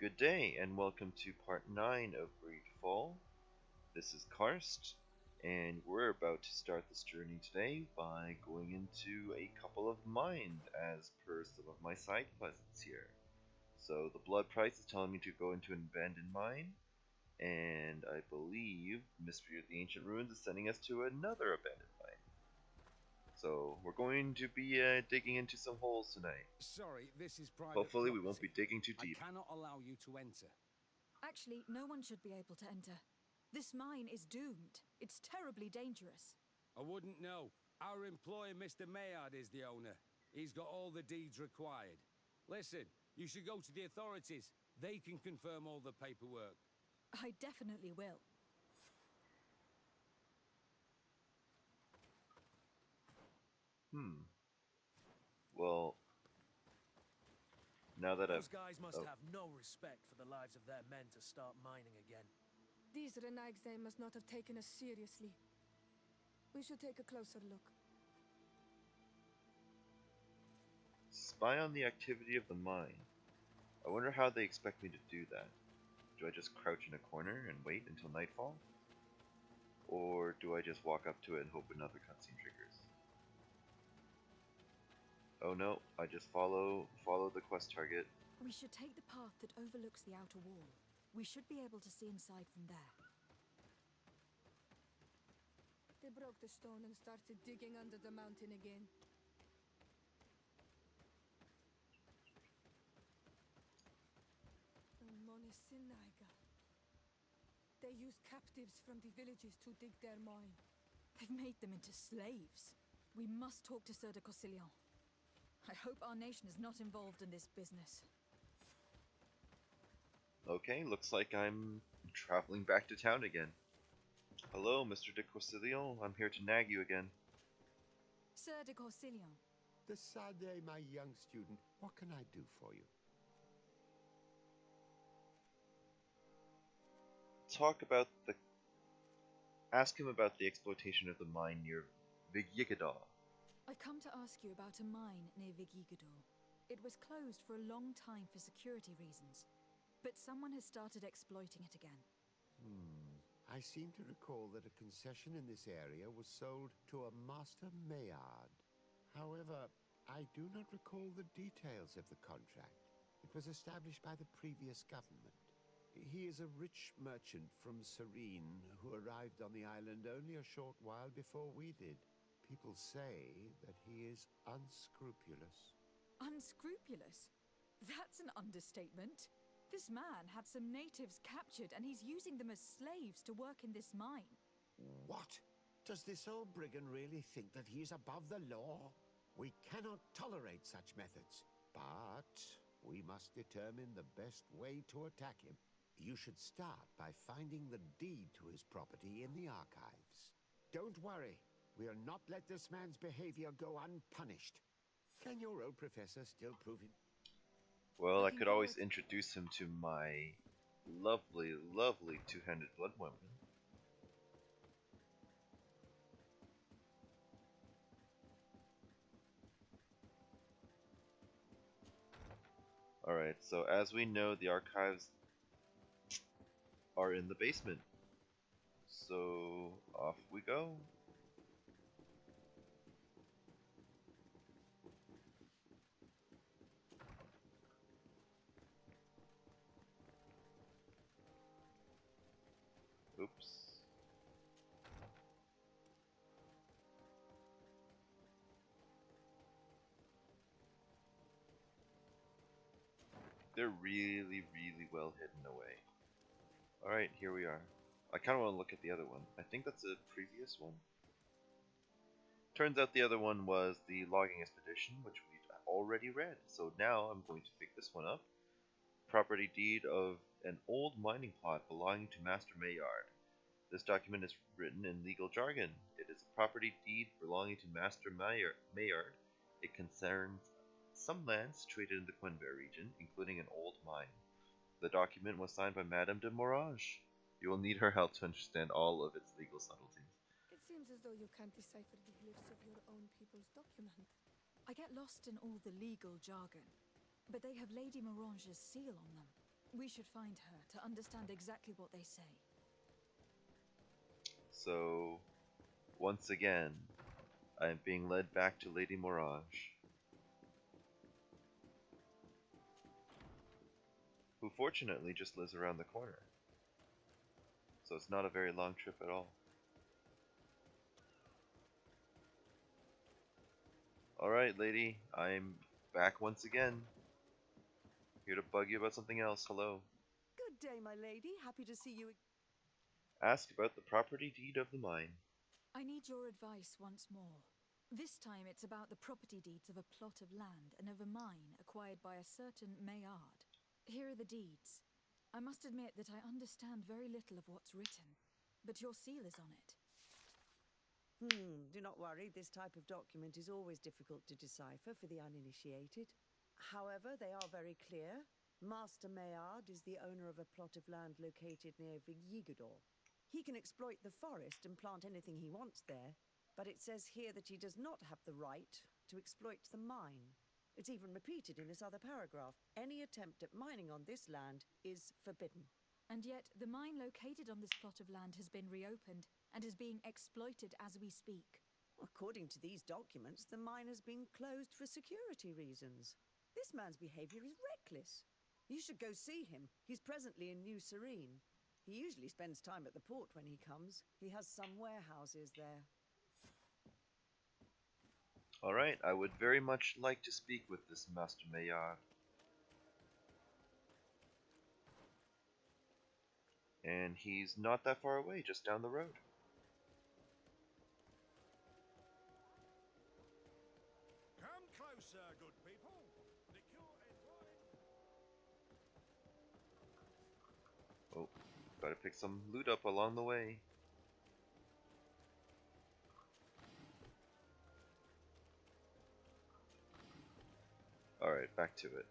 Good day, and welcome to part 9 of Greedfall. This is Karst, and we're about to start this journey today by going into a couple of mines as per some of my side quests here. So the blood price is telling me to go into an abandoned mine, and I believe Mystery of the Ancient Ruins is sending us to another abandoned mine. So we're going to be digging into some holes tonight. Sorry, this is private Hopefully we property. won't be digging too I deep. cannot allow you to enter. Actually, no one should be able to enter. This mine is doomed. It's terribly dangerous. I wouldn't know. Our employer, Mr. Maillard, is the owner. He's got all the deeds required. Listen, you should go to the authorities. They can confirm all the paperwork. I definitely will. Well, now that Those I've... guys must oh. have no respect for the lives of their men to start mining again. These Renagse must not have taken us seriously. We should take a closer look. Spy on the activity of the mine. I wonder how they expect me to do that. Do I just crouch in a corner and wait until nightfall? Or do I just walk up to it and hope another cutscene triggers? Oh no, I just follow the quest target. We should take the path that overlooks the outer wall. We should be able to see inside from there. They broke the stone and started digging under the mountain again. Monesinaiga. They use captives from the villages to dig their mine. They've made them into slaves. We must talk to Sir de Corsillon. I hope our nation is not involved in this business. Okay, looks like I'm traveling back to town again. Hello, Mr. de Corsillon. I'm here to nag you again. Sir de Corsillon. Decidez, my young student, what can I do for you? Ask him about the exploitation of the mine near Vigyikadal. I've come to ask you about a mine near Vigigador. It was closed for a long time for security reasons, but someone has started exploiting it again. I seem to recall that a concession in this area was sold to a Master Maillard. However, I do not recall the details of the contract. It was established by the previous government. He is a rich merchant from Serene who arrived on the island only a short while before we did. People say that he is unscrupulous. Unscrupulous? That's an understatement. This man had some natives captured and he's using them as slaves to work in this mine. What? Does this old brigand really think that he is above the law? We cannot tolerate such methods, but we must determine the best way to attack him. You should start by finding the deed to his property in the archives. Don't worry, we'll not let this man's behavior go unpunished. Can your old professor still prove him? Well, I could always introduce him to my lovely, lovely two-handed blood weapon. Alright, so as we know, the archives are in the basement. So, off we go. Oops. They're really, really well hidden away. Alright, here we are. I kind of want to look at the other one. I think that's a previous one. Turns out the other one was the logging expedition, which we'd already read. So now I'm going to pick this one up. Property deed of an old mining plot belonging to Master Maillard. This document is written in legal jargon. It is a property deed belonging to Master Maillard. It concerns some land situated in the Quenver region, including an old mine. The document was signed by Madame de Morange. You will need her help to understand all of its legal subtleties. It seems as though you can't decipher the glyphs of your own people's document. I get lost in all the legal jargon, but they have Lady Morange's seal on them. We should find her to understand exactly what they say. So, once again, I am being led back to Lady Morange, who fortunately just lives around the corner. So it's not a very long trip at all. Alright, lady, I'm back once again. Here to bug you about something else. Hello. Good day, my lady. Happy to see you. Ask about the property deed of the mine. I need your advice once more. This time it's about the property deeds of a plot of land and of a mine acquired by a certain Maillard. Here are the deeds. I must admit that I understand very little of what's written, but your seal is on it. Do not worry. This type of document is always difficult to decipher for the uninitiated. However, they are very clear. Master Maillard is the owner of a plot of land located near Vigigador. He can exploit the forest and plant anything he wants there, but it says here that he does not have the right to exploit the mine. It's even repeated in this other paragraph. Any attempt at mining on this land is forbidden. And yet, the mine located on this plot of land has been reopened and is being exploited as we speak. According to these documents, the mine has been closed for security reasons. This man's behavior is reckless. You should go see him. He's presently in New Serene. He usually spends time at the port when he comes. He has some warehouses there. Alright, I would very much like to speak with this Master Maillard. And he's not that far away, just down the road. Come closer, good people. Liqueur and wine. Oh, gotta pick some loot up along the way. Alright, back to it.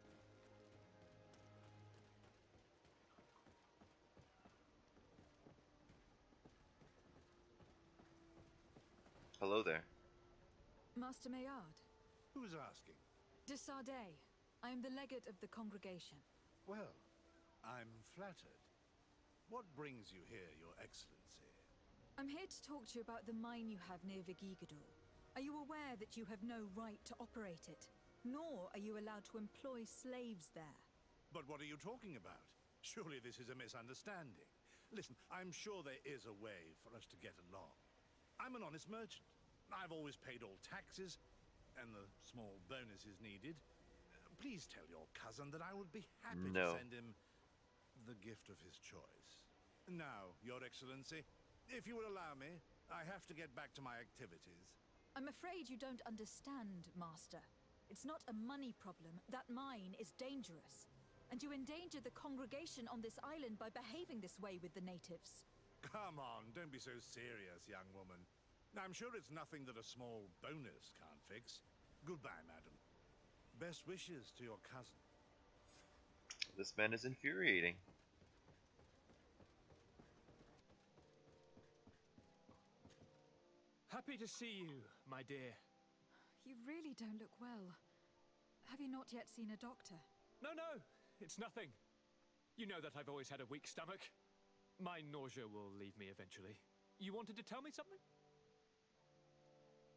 Hello there. Master Maillard. Who's asking? De Sardet. I am the legate of the congregation. Well, I'm flattered. What brings you here, Your Excellency? I'm here to talk to you about the mine you have near Vigigador. Are you aware that you have no right to operate it? Nor are you allowed to employ slaves there. But what are you talking about? Surely this is a misunderstanding. Listen, I'm sure there is a way for us to get along. I'm an honest merchant. I've always paid all taxes, and the small bonuses needed. Please tell your cousin that I would be happy to send him the gift of his choice. Now, Your Excellency, if you will allow me, I have to get back to my activities. I'm afraid you don't understand, Master. It's not a money problem. That mine is dangerous. And you endanger the congregation on this island by behaving this way with the natives. Come on, don't be so serious, young woman. I'm sure it's nothing that a small bonus can't fix. Goodbye, madam. Best wishes to your cousin. This man is infuriating. Happy to see you, my dear. You really don't look well. Have you not yet seen a doctor? No, it's nothing. You know that I've always had a weak stomach. My nausea will leave me eventually. You wanted to tell me something?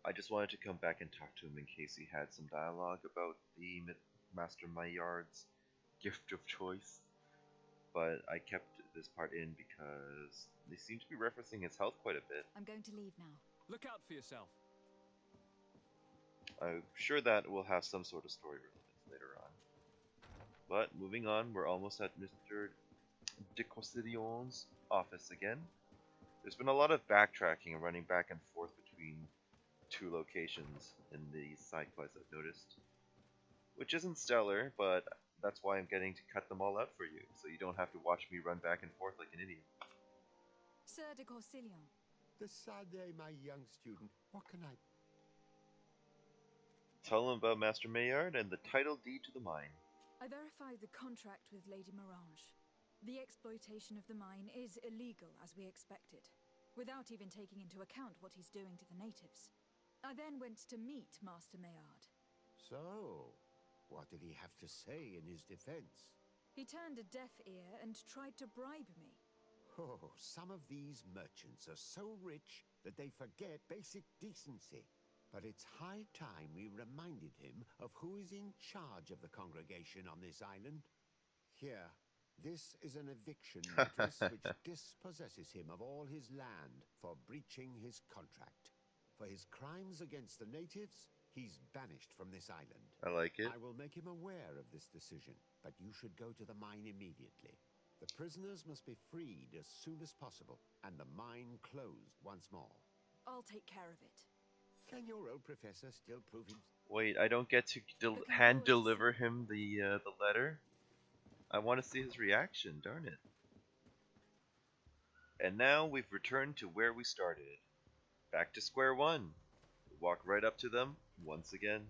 I just wanted to come back and talk to him in case he had some dialogue about the Master Maillard's gift of choice. But I kept this part in because they seem to be referencing his health quite a bit. I'm going to leave now. Look out for yourself. I'm sure that will have some sort of story relevance later on. But moving on, we're almost at Mr. de Costillon's office again. There's been a lot of backtracking and running back and forth between two locations in these side quests I've noticed. Which isn't stellar, but that's why I'm getting to cut them all out for you, so you don't have to watch me run back and forth like an idiot. Sir de Costillon. De Sardet, my young student, what can I... Tell him about Master Maillard and the title deed to the mine. I verified the contract with Lady Morange. The exploitation of the mine is illegal, as we expected, without even taking into account what he's doing to the natives. I then went to meet Master Maillard. So, what did he have to say in his defense? He turned a deaf ear and tried to bribe me. Oh, some of these merchants are so rich that they forget basic decency. But it's high time we reminded him of who is in charge of the congregation on this island. Here, this is an eviction notice which dispossesses him of all his land for breaching his contract. For his crimes against the natives, he's banished from this island. I like it. I will make him aware of this decision, but you should go to the mine immediately. The prisoners must be freed as soon as possible, and the mine closed once more. I'll take care of it. Can your old professor still prove him? Wait, I don't get to hand deliver him the letter? I want to see his reaction, darn it. And now we've returned to where we started. Back to square one. We walk right up to them once again.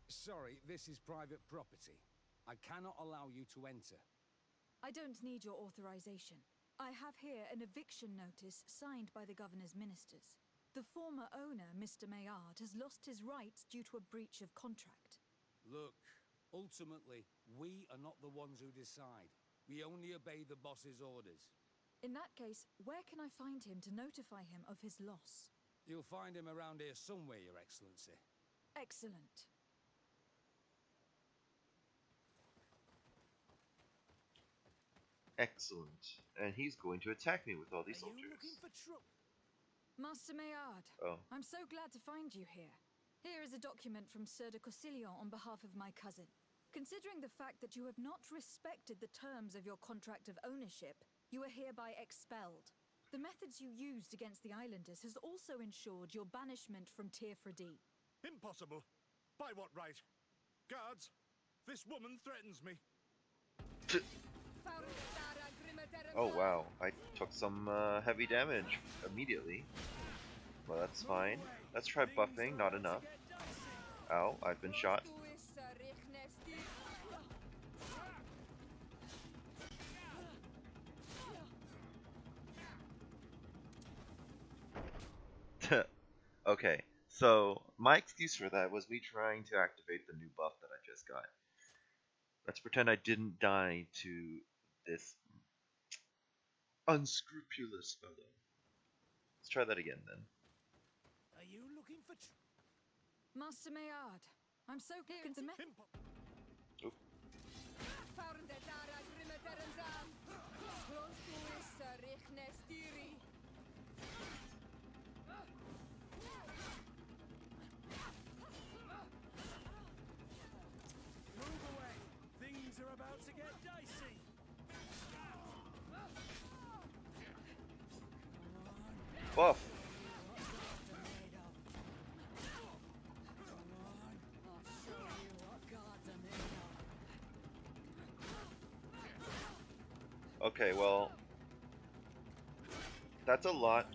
Sorry, this is private property. I cannot allow you to enter. I don't need your authorization. I have here an eviction notice signed by the governor's ministers. The former owner, Mr. Maillard, has lost his rights due to a breach of contract. Look, ultimately, we are not the ones who decide. We only obey the boss's orders. In that case, where can I find him to notify him of his loss? You'll find him around here somewhere, Your Excellency. Excellent. Excellent. And he's going to attack me with all these Are you soldiers. looking for trouble? Master Maillard, Oh. I'm so glad to find you here. Here is a document from Sir de Cossillon on behalf of my cousin. Considering the fact that you have not respected the terms of your contract of ownership, you are hereby expelled. The methods you used against the islanders has also ensured your banishment from Tirfredi. Impossible. By what right? Guards, this woman threatens me. Oh wow, I took some heavy damage immediately. Well, that's fine. Let's try buffing, not enough. Ow, I've been shot. Okay, so my excuse for that was me trying to activate the new buff that I just got. Let's pretend I didn't die to this unscrupulous fellow. Let's try that again then. Are you looking for Master Maillard, I'm so glad the method. Oop. Move away! Things are about to get dicey! Buff! Okay, well, that's a lot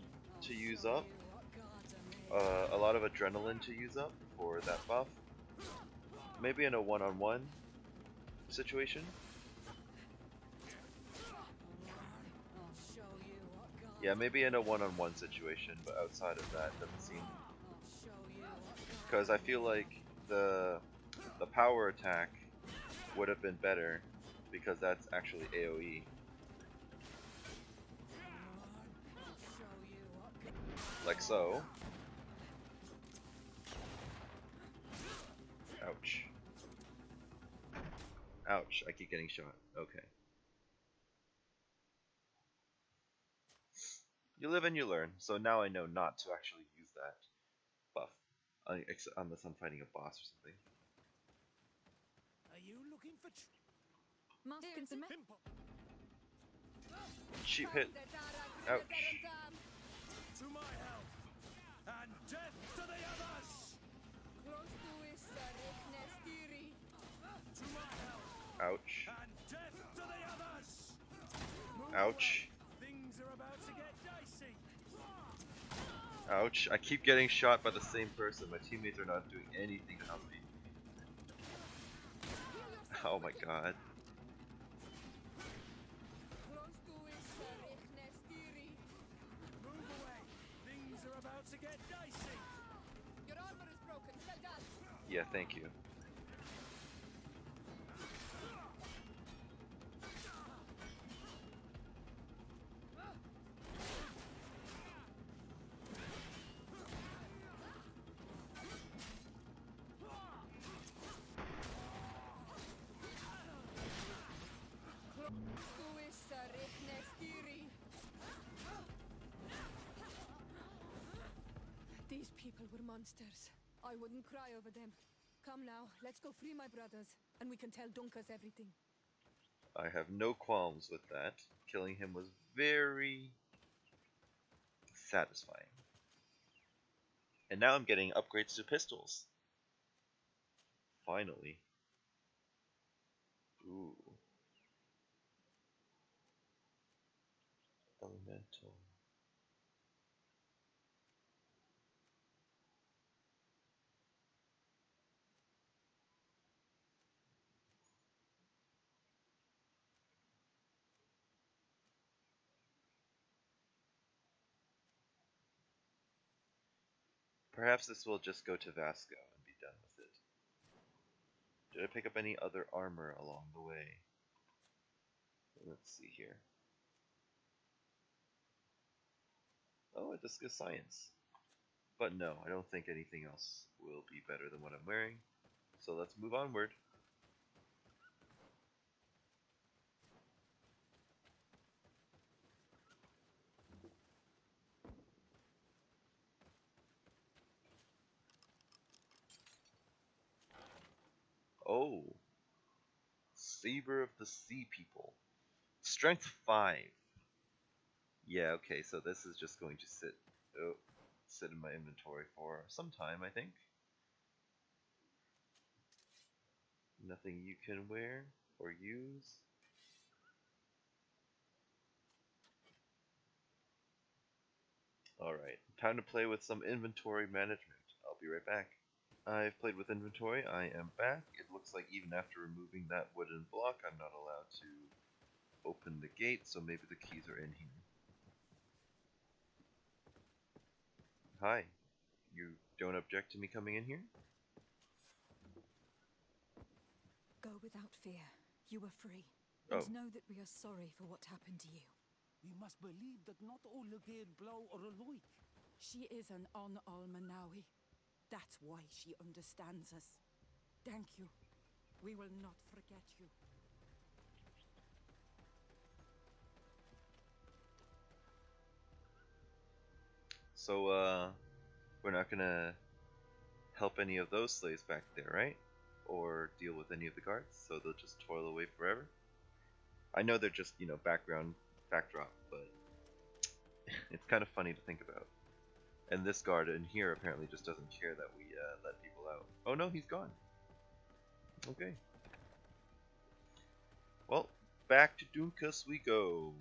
to use up. A lot of adrenaline to use up for that buff. Maybe in a one-on-one situation. Yeah, maybe in a one-on-one situation, but outside of that, doesn't seem. Because I feel like the power attack would have been better because that's actually AoE. Like so. Ouch. Ouch, I keep getting shot. Okay. You live and you learn, so now I know not to actually use that buff. Unless I'm fighting a boss or something. Are you looking for Master Cheap hit. Ouch. To my help! And death to the others! To my help! Ouch. And death to the others! Ouch. Things are about to get dicey! Ouch. I keep getting shot by the same person. My teammates are not doing anything to help me. Oh my god. Move away! Things are about to get dicey! Your armor is broken. Well done. Yeah, thank you. people were monsters. I wouldn't cry over them. Come now, let's go free my brothers, and we can tell Dunkus everything. I have no qualms with that. Killing him was very satisfying. And now I'm getting upgrades to pistols. Finally. Ooh. Elemental. Perhaps this will just go to Vasco and be done with it. Did I pick up any other armor along the way? Let's see here. Oh, a disc of science. But no, I don't think anything else will be better than what I'm wearing. So let's move onward. Oh, Saber of the Sea People. Strength 5. Yeah, okay, so this is just going to sit in my inventory for some time, I think. Nothing you can wear or use. Alright, time to play with some inventory management. I'll be right back. I've played with inventory, I am back. It looks like even after removing that wooden block, I'm not allowed to open the gate, so maybe the keys are in here. Hi, you don't object to me coming in here? Go without fear. You are free. And Oh. know that we are sorry for what happened to you. We must believe that not all Legate Blow or Aloik. She is an on Almanawi. That's why she understands us. Thank you. We will not forget you. So, we're not gonna help any of those slaves back there, right? Or deal with any of the guards, so they'll just toil away forever? I know they're just, backdrop, but it's kind of funny to think about. And this guard in here apparently just doesn't care that we let people out. Oh no, he's gone. Okay. Well, back to Dunkus we go.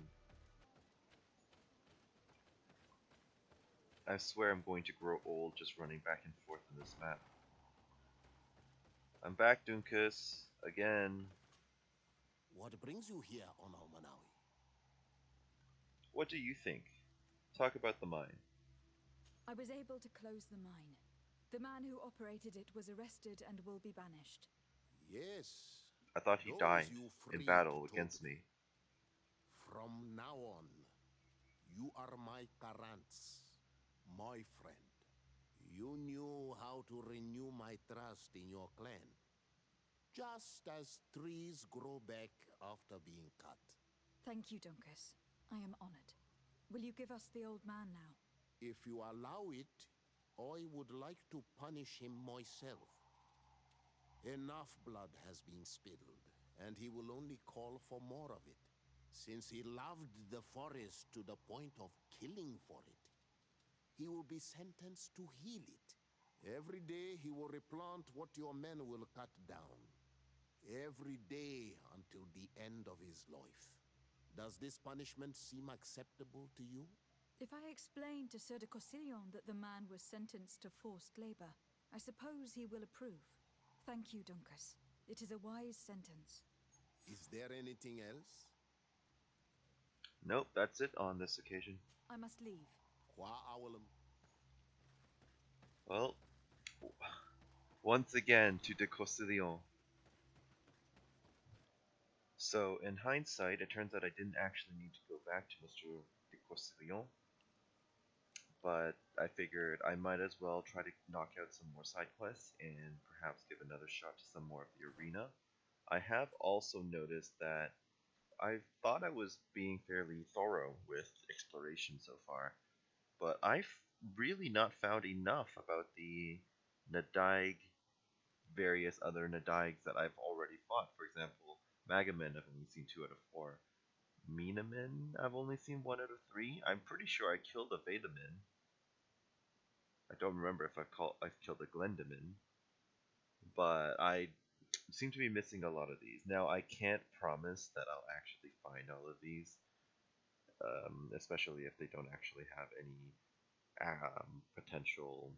I swear I'm going to grow old just running back and forth in this map. I'm back, Dunkus, again. What brings you here on Almanawi? What do you think? Talk about the mine. I was able to close the mine. The man who operated it was arrested and will be banished. Yes. I thought he those died you in freed battle told against me. From now on, you are my Karants, my friend. You knew how to renew my trust in your clan. Just as trees grow back after being cut. Thank you, Dunkus. I am honored. Will you give us the old man now? If you allow it, I would like to punish him myself. Enough blood has been spilled, and he will only call for more of it, since he loved the forest to the point of killing for it. He will be sentenced to heal it. Every day he will replant what your men will cut down. Every day until the end of his life. Does this punishment seem acceptable to you? If I explain to Sir de Cossillon that the man was sentenced to forced labor, I suppose he will approve. Thank you, Dunkus. It is a wise sentence. Is there anything else? Nope, that's it on this occasion. I must leave. Qua Owlum. Well, once again to de Cossillon. So, in hindsight, it turns out I didn't actually need to go back to Mr. de Cossillon. But I figured I might as well try to knock out some more side quests and perhaps give another shot to some more of the arena. I have also noticed that I thought I was being fairly thorough with exploration so far, but I really not found enough about the Nadaig, various other Nadaigs that I've already fought. For example, Magamin, I've only seen 2 out of 4. Minamin, I've only seen 1 out of 3. I'm pretty sure I killed a Vedamin. I don't remember if I've killed a Glendamin, but I seem to be missing a lot of these. Now, I can't promise that I'll actually find all of these, especially if they don't actually have any potential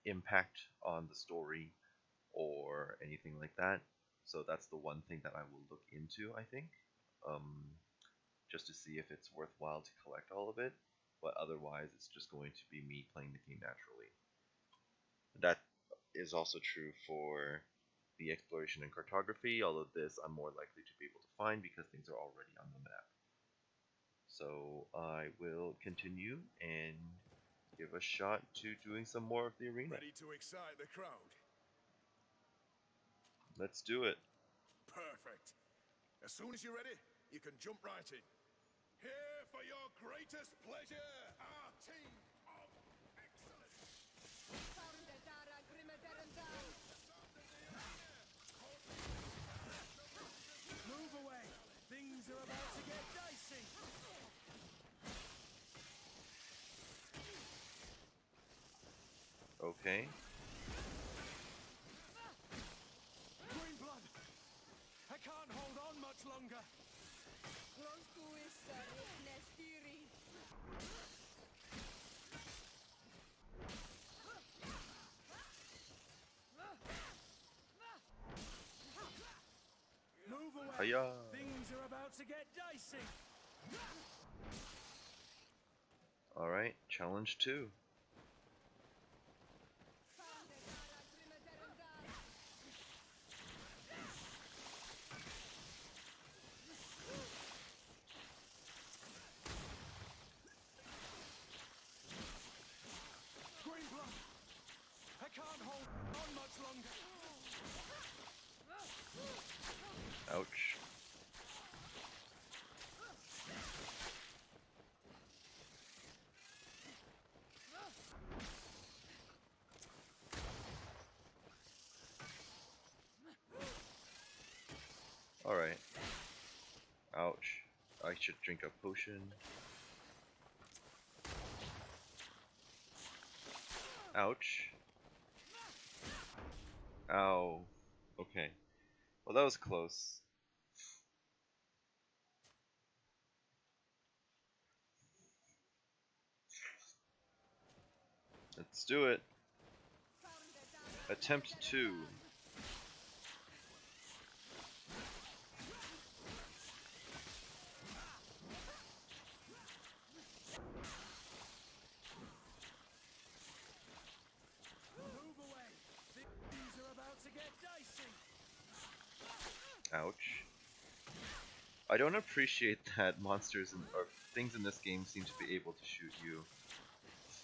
impact on the story or anything like that. So that's the one thing that I will look into, I think, just to see if it's worthwhile to collect all of it. But otherwise, it's just going to be me playing the game naturally. That is also true for the exploration and cartography, although this I'm more likely to be able to find because things are already on the map. So I will continue and give a shot to doing some more of the arena. Ready to excite the crowd? Let's do it. Perfect. As soon as you're ready, you can jump right in. Here for your greatest pleasure, our team of excellence. Move away. Things are about to get dicey. Okay. Green blood. I can't hold on much longer. Move away. Hiya. Things are about to get dicey. Alright, challenge 2. Green blood. I can't hold on much longer. Ouch. Alright. Ouch. I should drink a potion. Ouch. Ow. Okay. Well, that was close. Let's do it. Attempt 2. Move away. Things are about to get dicey. Ouch. I don't appreciate that monsters or things in this game seem to be able to shoot you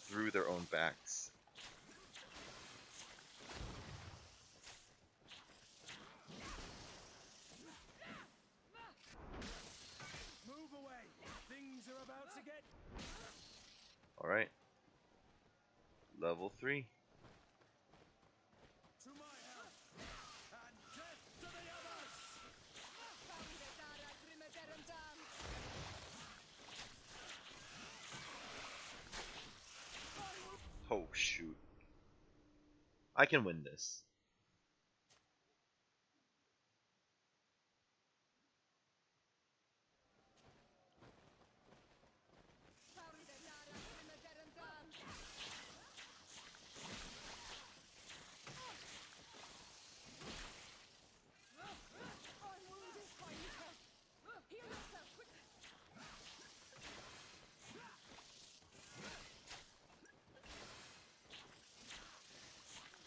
through their own backs. Move away. Things are about to get... Alright. Level 3. To my health. And death to the others. Oh, shoot. I can win this.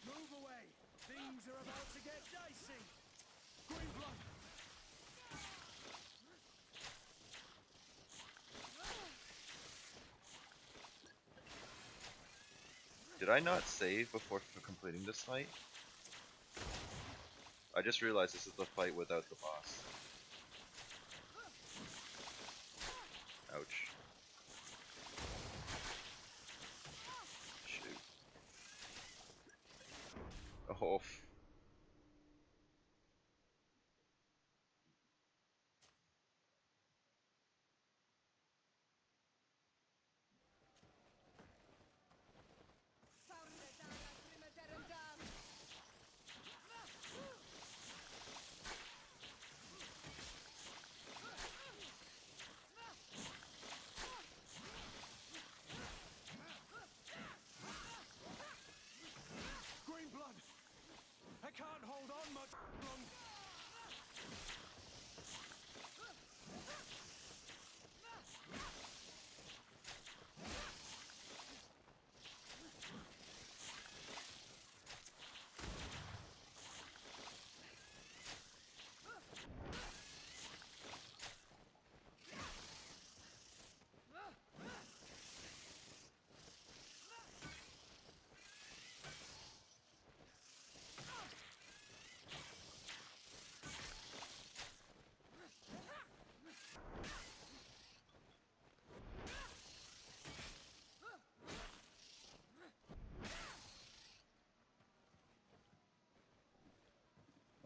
Move away. Things are about to get dicey. Green blood. Did I not save before completing this fight? I just realized this is the fight without the boss. Ouch. Oh. Green blood! I can't hold on much longer.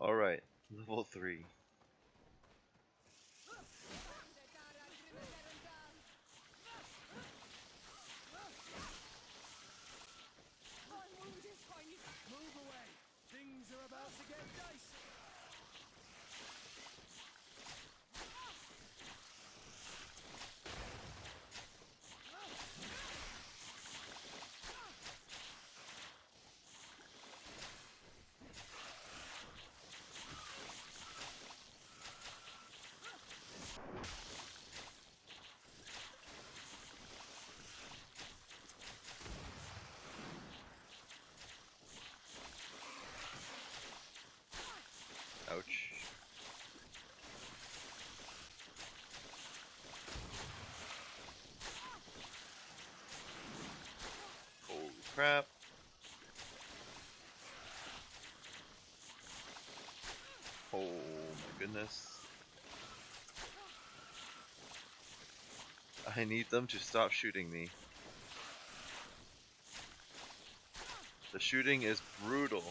Alright, level 3. Move away. Things are about to get dicey. Ouch. Holy crap. Oh my goodness. I need them to stop shooting me. The shooting is brutal.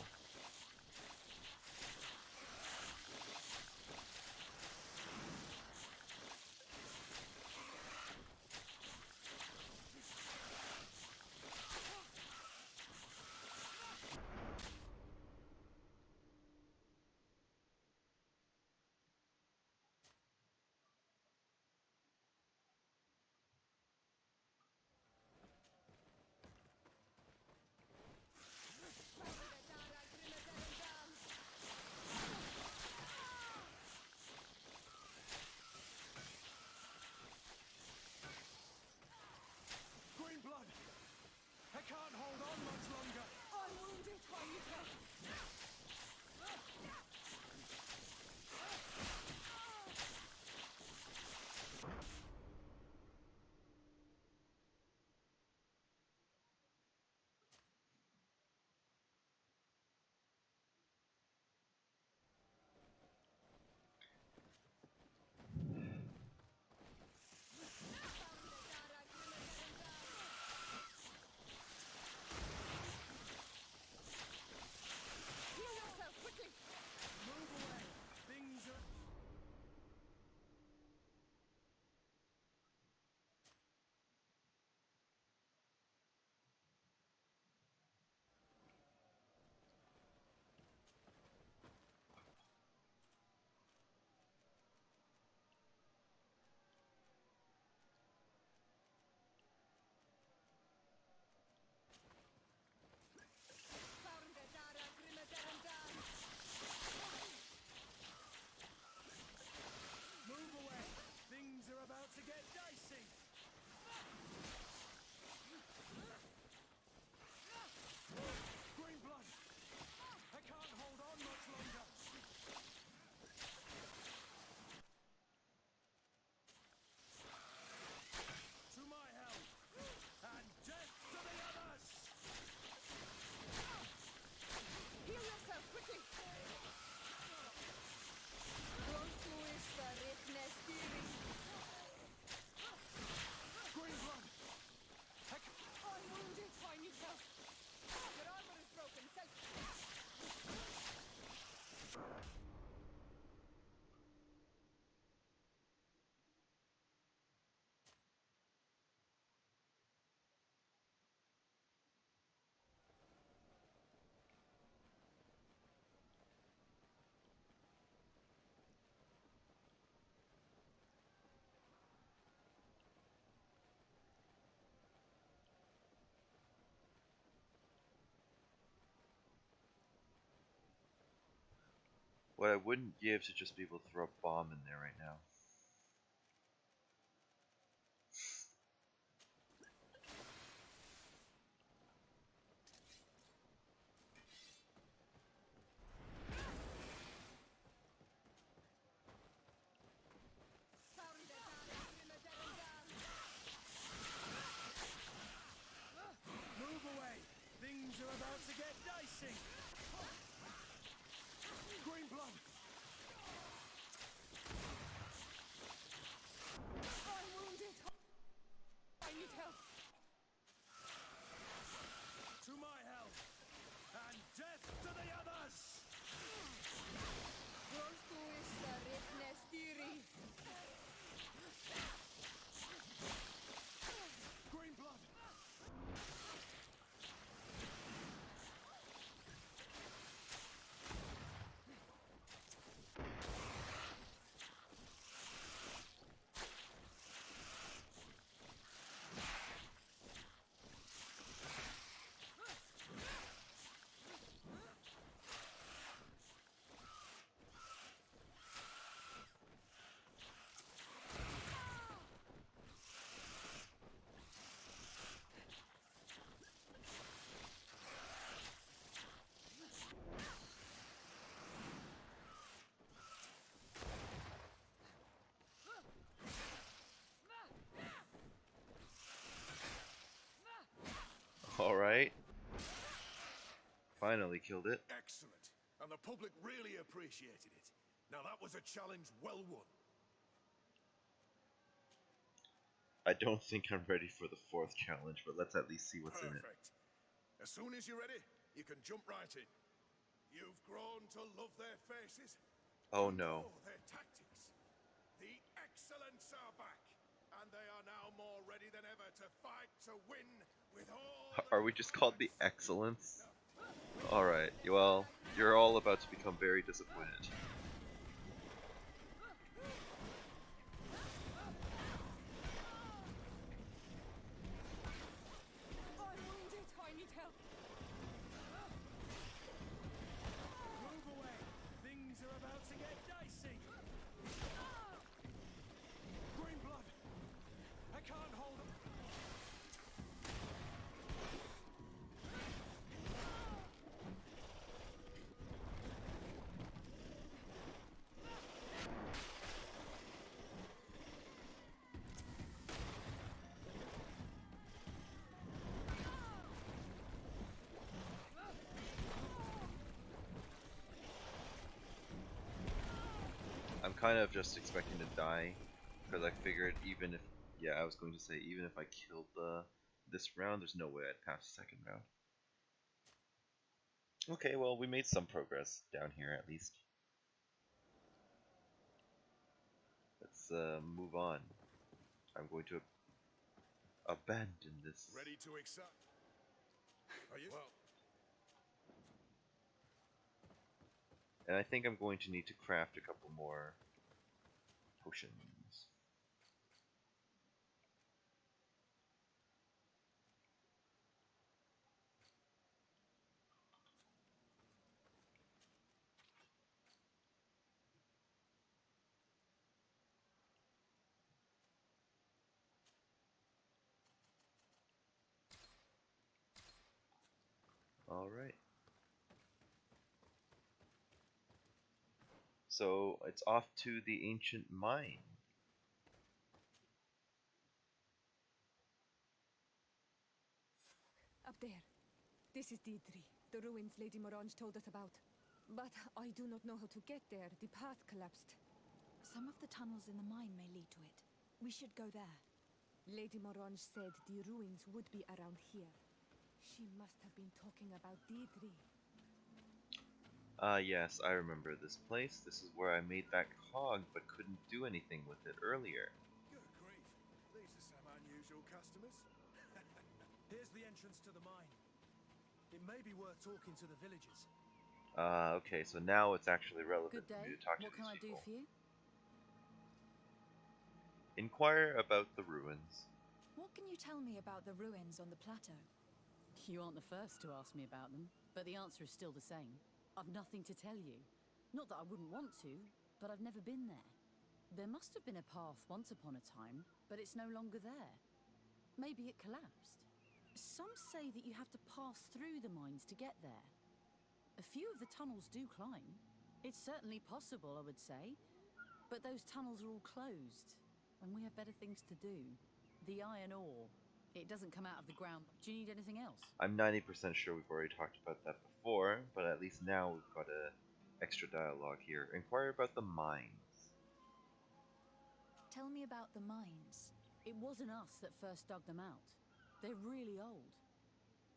What I wouldn't give to just be able to throw a bomb in there right now. Move away! Things are about to get dicey! Green blood! I'm wounded. I need help. To my help! And death to the others! Green blood! Alright. Finally killed it. Excellent. And the public really appreciated it. Now that was a challenge well won. I don't think I'm ready for the 4th challenge, but let's at least see what's in it. Perfect. As soon as you're ready, you can jump right in. You've grown to love their faces. Oh You no. know their tactics. The excellents are back, and they are now more ready than ever to fight to win with all. Are we just called the Excellence? Alright, well, you're all about to become very disappointed. I'm wounded. I need help. Move away! Things are about to get dicey! Green blood! I can't hold them! I'm kind of just expecting to die, because I figured even if, yeah, I was going to say, even if I killed this round, there's no way I'd pass the 2nd round. Okay, well, we made some progress down here at least. Let's move on. I'm going to abandon this. Ready to accept? Are you? Well, And I think I'm going to need to craft a couple more potions. Alright. So it's off to the ancient mine. Up there. This is Deidre, the ruins Lady Morange told us about. But I do not know how to get there. The path collapsed. Some of the tunnels in the mine may lead to it. We should go there. Lady Morange said the ruins would be around here. She must have been talking about Deidre. Yes, I remember this place. This is where I made that cog, but couldn't do anything with it earlier. good grief. These are some unusual customers. Here's the entrance to the mine. It may be worth talking to the villagers. Okay, so now it's actually relevant Good for day. me to talk to What can I these do people. for you? Inquire about the ruins. What can you tell me about the ruins on the plateau? You aren't the first to ask me about them, but the answer is still the same. I've nothing to tell you. Not that I wouldn't want to, but I've never been there. There must have been a path once upon a time, but it's no longer there. Maybe it collapsed. Some say that you have to pass through the mines to get there. A few of the tunnels do climb. It's certainly possible, I would say. But those tunnels are all closed, and we have better things to do. The iron ore, it doesn't come out of the ground. Do you need anything else? I'm 90% sure we've already talked about that before, but at least now we've got a extra dialogue here. Inquire about the mines. Tell me about the mines. It wasn't us that first dug them out. They're really old.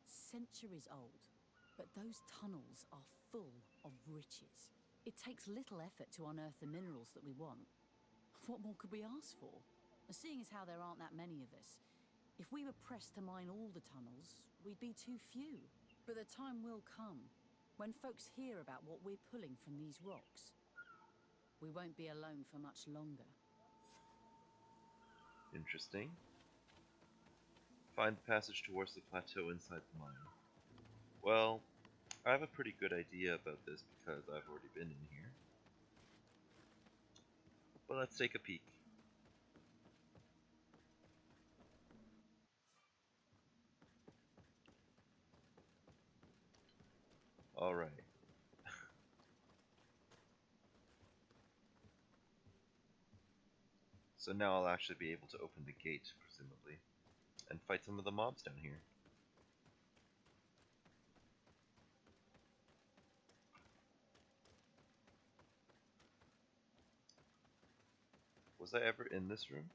Centuries old. But those tunnels are full of riches. It takes little effort to unearth the minerals that we want. What more could we ask for? Seeing as how there aren't that many of us, if we were pressed to mine all the tunnels, we'd be too few. But the time will come when folks hear about what we're pulling from these rocks. We won't be alone for much longer. Interesting. Find the passage towards the plateau inside the mine. Well, I have a pretty good idea about this because I've already been in here. But let's take a peek. Alright. So now I'll actually be able to open the gate, presumably, and fight some of the mobs down here. Was I ever in this room?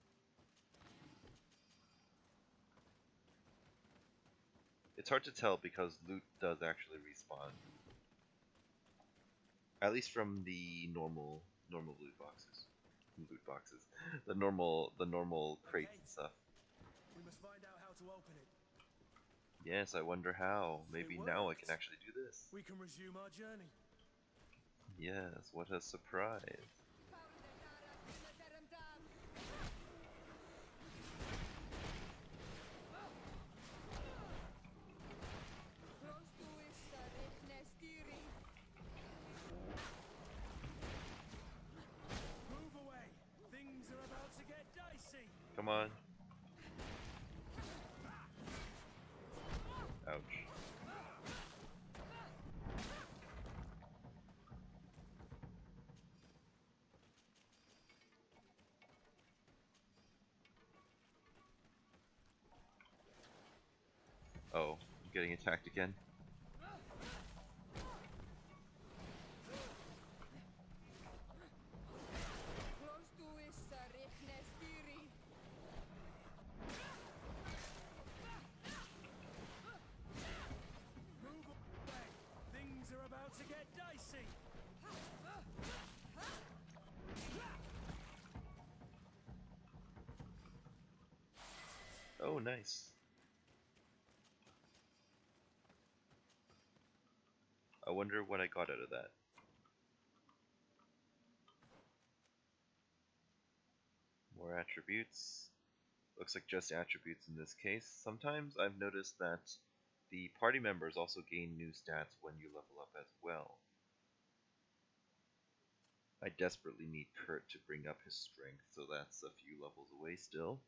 It's hard to tell because loot does actually respawn. At least from the normal loot boxes. The normal crates and stuff. We must find out how to open it. Yes, I wonder how. Maybe now I can actually do this. We can resume our journey. Yes, what a surprise. Move away. Things are about to get dicey. Come on. Ouch. Oh, I'm getting attacked again. Move away. Things are about to get dicey. Oh, nice. I wonder what I got out of that. More attributes. Looks like just attributes in this case. Sometimes I've noticed that the party members also gain new stats when you level up as well. I desperately need Kurt to bring up his strength, so that's a few levels away still.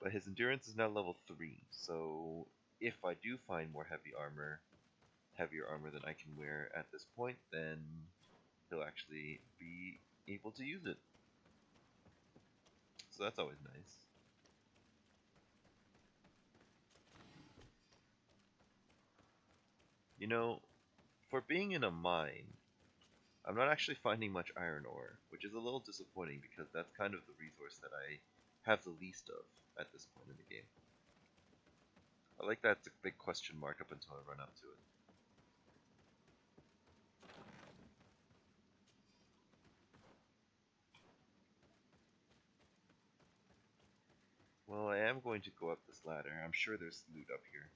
But his endurance is now level 3, so if I do find more heavier armor than I can wear at this point, then he'll actually be able to use it. So that's always nice. You know, for being in a mine, I'm not actually finding much iron ore, which is a little disappointing because that's kind of the resource that I have the least of at this point in the game. I like that big question mark up until I run up to it. Well, I am going to go up this ladder. I'm sure there's loot up here.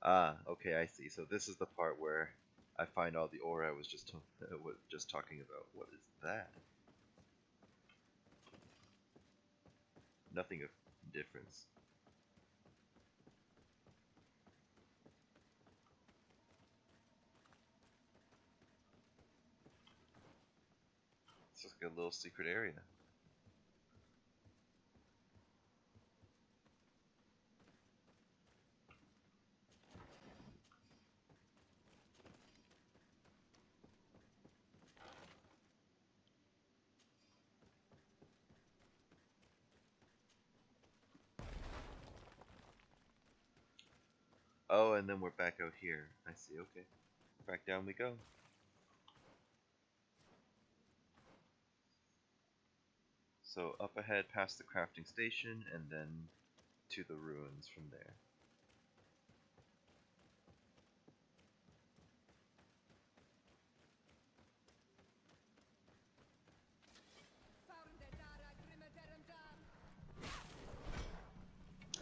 Ah, okay, I see. So this is the part where I find all the ore I was just talking about. What is that? Nothing of difference. It's just like a little secret area. Oh, and then we're back out here. I see, okay. Back down we go. So up ahead past the crafting station and then to the ruins from there.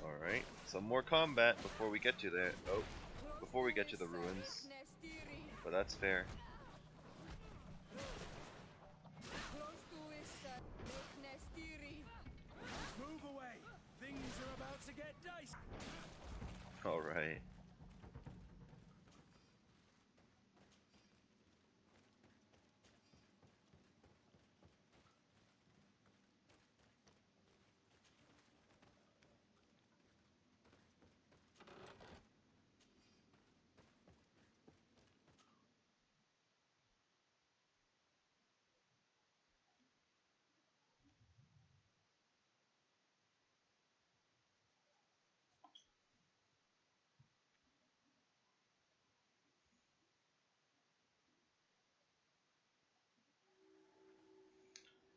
Alright, some more combat before we get to there. Oh, before we get to the ruins. But that's fair. Move away! Things are about to get dicey! Alright.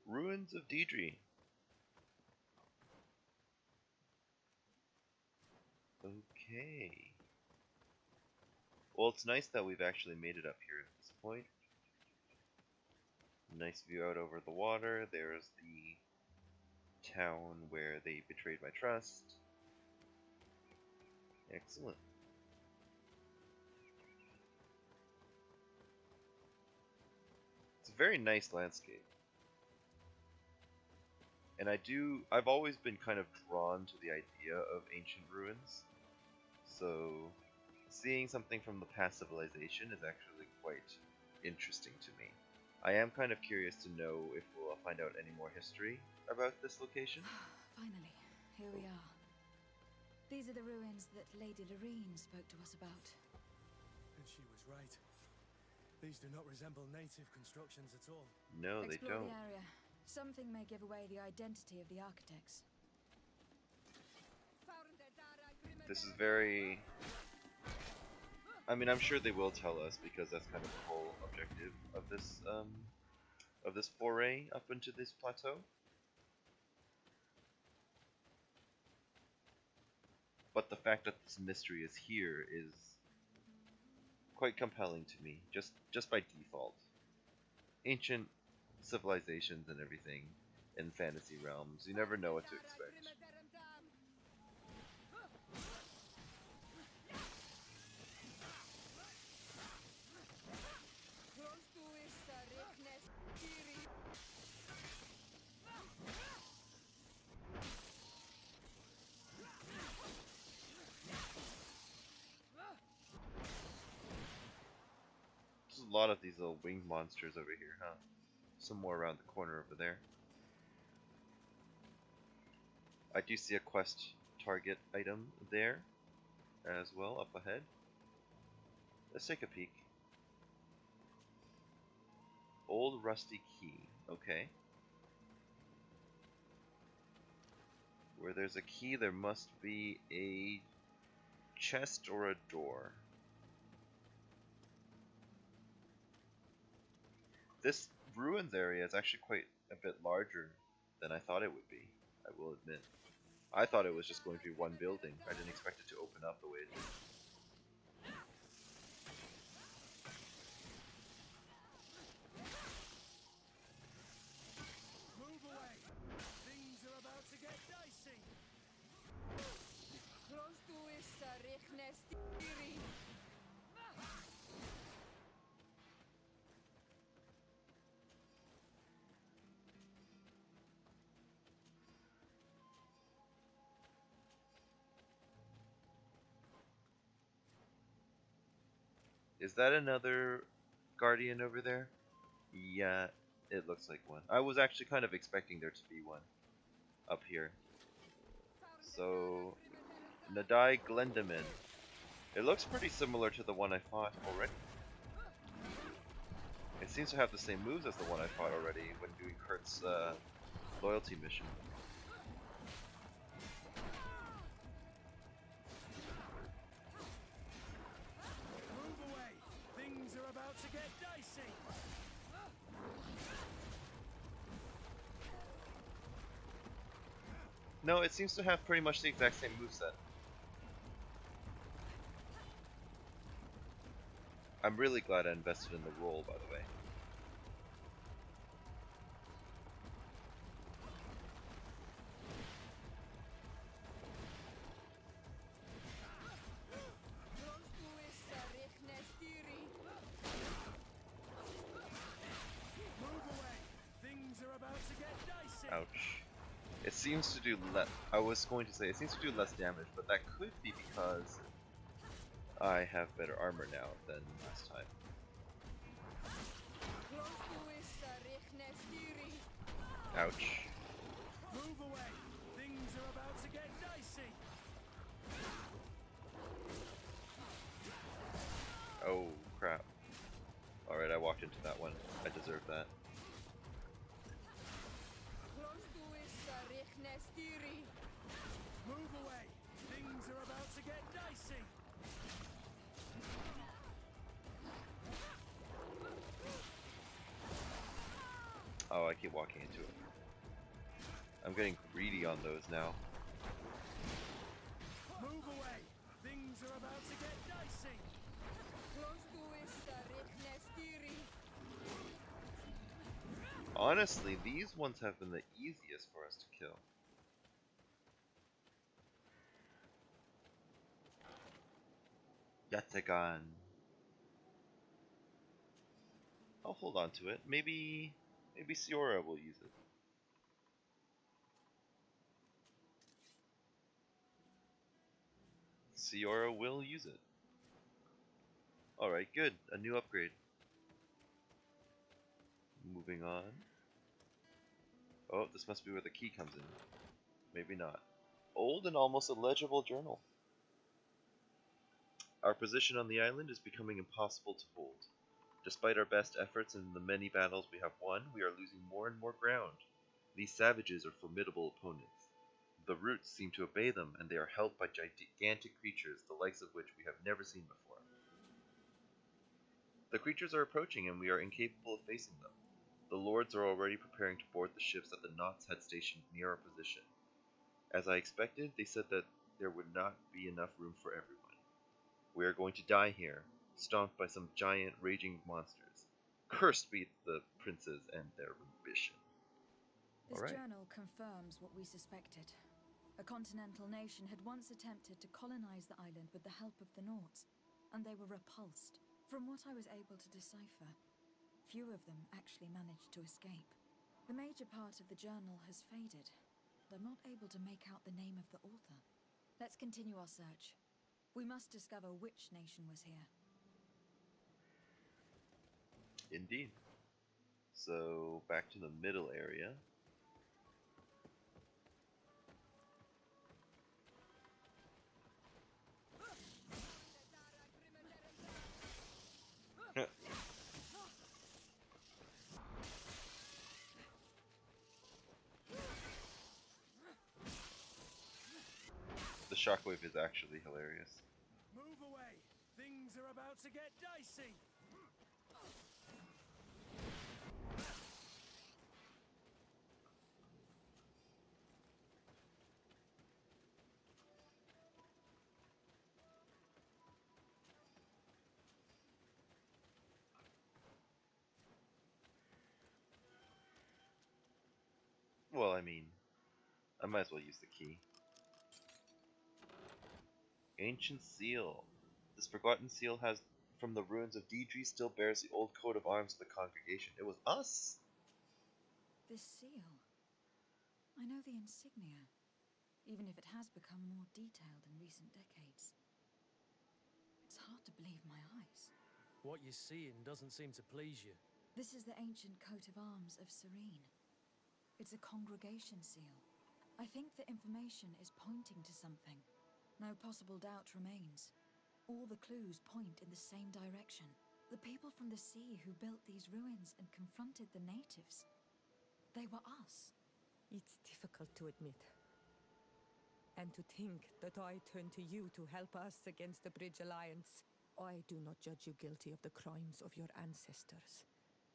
Ruins of Deidre. Okay. Well, it's nice that we've actually made it up here at this point. Nice view out over the water. There's the town where they betrayed my trust. Excellent. It's a very nice landscape. And I've always been kind of drawn to the idea of ancient ruins. So, seeing something from the past civilization is actually quite interesting to me. I am kind of curious to know if we'll find out any more history about this location. Finally, here we are. These are the ruins that Lady Lorene spoke to us about. And she was right. These do not resemble native constructions at all. No, they Explore don't. the area. Something may give away the identity of the architects. This is very... I mean, I'm sure they will tell us because that's kind of the whole objective of this foray up into this plateau. But the fact that this mystery is here is quite compelling to me, just by default. Ancient civilizations and everything in fantasy realms, you never know what to expect. There's a lot of these little winged monsters over here, huh? Some more around the corner over there. I do see a quest target item there as well, up ahead. Let's take a peek. Old rusty key, okay. Where there's a key, there must be a chest or a door. This ruins area is actually quite a bit larger than I thought it would be, I will admit. I thought it was just going to be one building. I didn't expect it to open up the way it did. Move away! Things are about to get dicey! Is that another guardian over there? Yeah, it looks like one. I was actually kind of expecting there to be one up here. So, Nadai Glendaman. It looks pretty similar to the one I fought already. It seems to have the same moves as the one I fought already when doing Kurt's loyalty mission. Move away! Things are about to get dicey! No, it seems to have pretty much the exact same moveset. I'm really glad I invested in the role, by the way. Move away! Things are about to get dicey! Ouch. It seems to do less. I was going to say it seems to do less damage, but that could be because I have better armor now than last time. Ouch. Move away! Things are about to get dicey! Oh crap. Alright, I walked into that one. I deserve that. Move away! Things are about to get dicey! Oh, I keep walking into it. I'm getting greedy on those now. Move away! Things are about to get dicey! Honestly, these ones have been the easiest for us to kill. Yatagan. I'll hold on to it. Maybe Siora will use it. Siora will use it. Alright, good. A new upgrade. Moving on. Oh, this must be where the key comes in. Maybe not. Old and almost illegible journal. Our position on the island is becoming impossible to hold. Despite our best efforts and the many battles we have won, we are losing more and more ground. These savages are formidable opponents. The roots seem to obey them, and they are held by gigantic creatures, the likes of which we have never seen before. The creatures are approaching, and we are incapable of facing them. The lords are already preparing to board the ships that the Knots had stationed near our position. As I expected, they said that there would not be enough room for everyone. We are going to die here, stomped by some giant raging monsters. Cursed be the princes and their ambition. This All right. journal confirms what we suspected. A continental nation had once attempted to colonize the island with the help of the Nords, and they were repulsed. From what I was able to decipher, few of them actually managed to escape. The major part of the journal has faded, and I'm not able to make out the name of the author. Let's continue our search. We must discover which nation was here. Indeed. So, back to the middle area. The shockwave is actually hilarious. Move away! Things are about to get dicey! Well, I mean, I might as well use the key. Ancient seal. This forgotten seal has, from the ruins of Deidre, still bears the old coat of arms of the congregation. It was us! This seal. I know the insignia, even if it has become more detailed in recent decades. It's hard to believe my eyes. What you're seeing doesn't seem to please you. This is the ancient coat of arms of Serene. It's a congregation seal. I think the information is pointing to something. No possible doubt remains. All the clues point in the same direction. The people from the sea who built these ruins and confronted the natives. They were us. It's difficult to admit. And to think that I turn to you to help us against the Bridge Alliance. I do not judge you guilty of the crimes of your ancestors.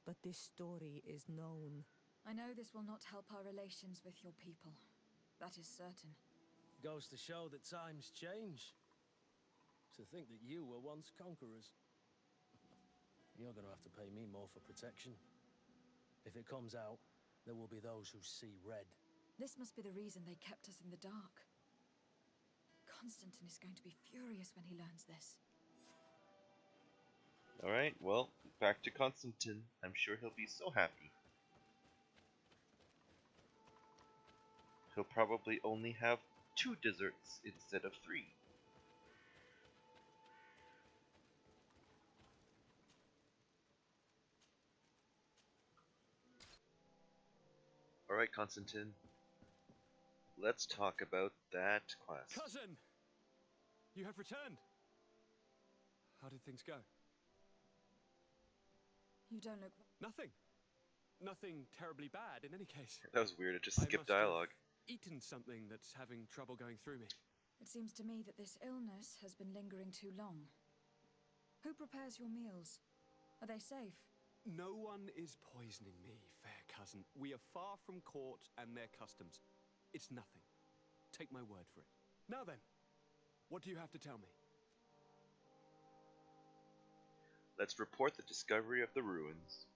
But this story is known. I know this will not help our relations with your people. That is certain. Goes to show that times change. To think that you were once conquerors. You're gonna have to pay me more for protection. If it comes out, there will be those who see red. This must be the reason they kept us in the dark. Constantine is going to be furious when he learns this. Alright, well, back to Constantine. I'm sure he'll be so happy. He'll probably only have 2 desserts instead of 3. Alright, Constantine. Let's talk about that quest. Cousin! You have returned. How did things go? You don't look... Nothing. Nothing terribly bad in any case. That was weird, it just I skipped must have dialogue. Eaten something that's having trouble going through me. It seems to me that this illness has been lingering too long. Who prepares your meals? Are they safe? No one is poisoning me, fair cousin. We are far from court and their customs. It's nothing. Take my word for it. Now then, what do you have to tell me? Let's report the discovery of the ruins.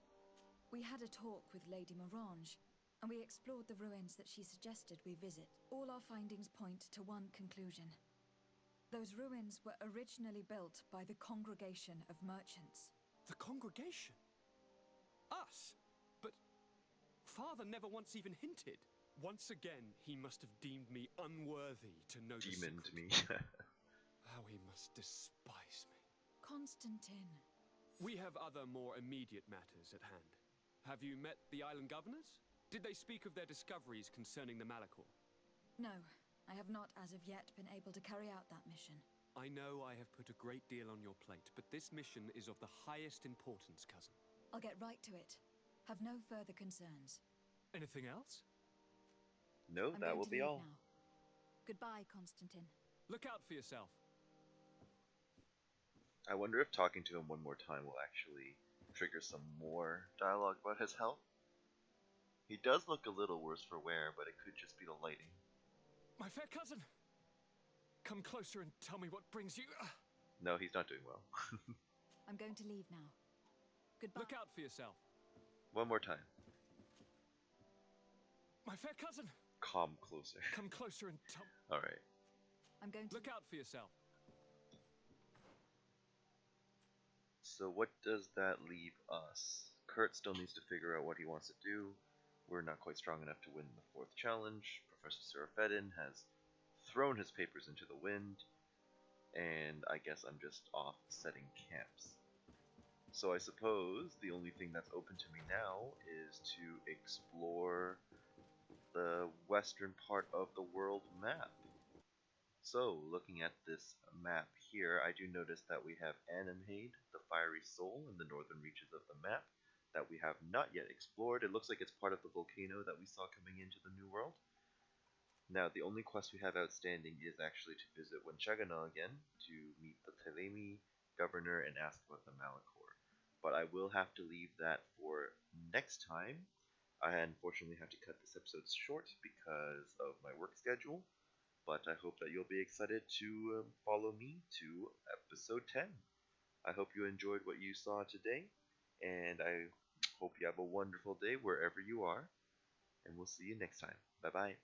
We had a talk with Lady Morange, and we explored the ruins that she suggested we visit. All our findings point to one conclusion. Those ruins were originally built by the Congregation of Merchants. The congregation? Us? But Father never once even hinted. Once again, he must have deemed me unworthy to know the Demoned secret. me. How he must despise me. Constantine. We have other more immediate matters at hand. Have you met the island governors? Did they speak of their discoveries concerning the Malachor? No, I have not as of yet been able to carry out that mission. I know I have put a great deal on your plate, but this mission is of the highest importance, cousin. I'll get right to it. Have no further concerns. Anything else? No, I'm that going will to be leave all. now. Goodbye, Constantine. Look out for yourself. I wonder if talking to him one more time will actually trigger some more dialogue about his health. He does look a little worse for wear, but it could just be the lighting. My fair cousin! Come closer and tell me what brings you... No, he's not doing well. I'm going to leave now. Goodbye. Look out for yourself. One more time. My fair cousin! Calm closer. Come closer and tell... Alright. I'm going to... Look out for yourself. So what does that leave us? Kurt still needs to figure out what he wants to do. We're not quite strong enough to win the 4th challenge. Professor Serafedin has thrown his papers into the wind. And I guess I'm just off setting camps. So I suppose the only thing that's open to me now is to explore the western part of the world map. So, looking at this map here, I do notice that we have Animade, the Fiery Soul, in the northern reaches of the map that we have not yet explored. It looks like it's part of the volcano that we saw coming into the New World. Now, the only quest we have outstanding is actually to visit Wenchagana again, to meet the Telemi governor and ask about the Malachor. But I will have to leave that for next time. I unfortunately have to cut this episode short because of my work schedule. But I hope that you'll be excited to follow me to episode 10. I hope you enjoyed what you saw today, and I hope you have a wonderful day wherever you are, and we'll see you next time. Bye-bye.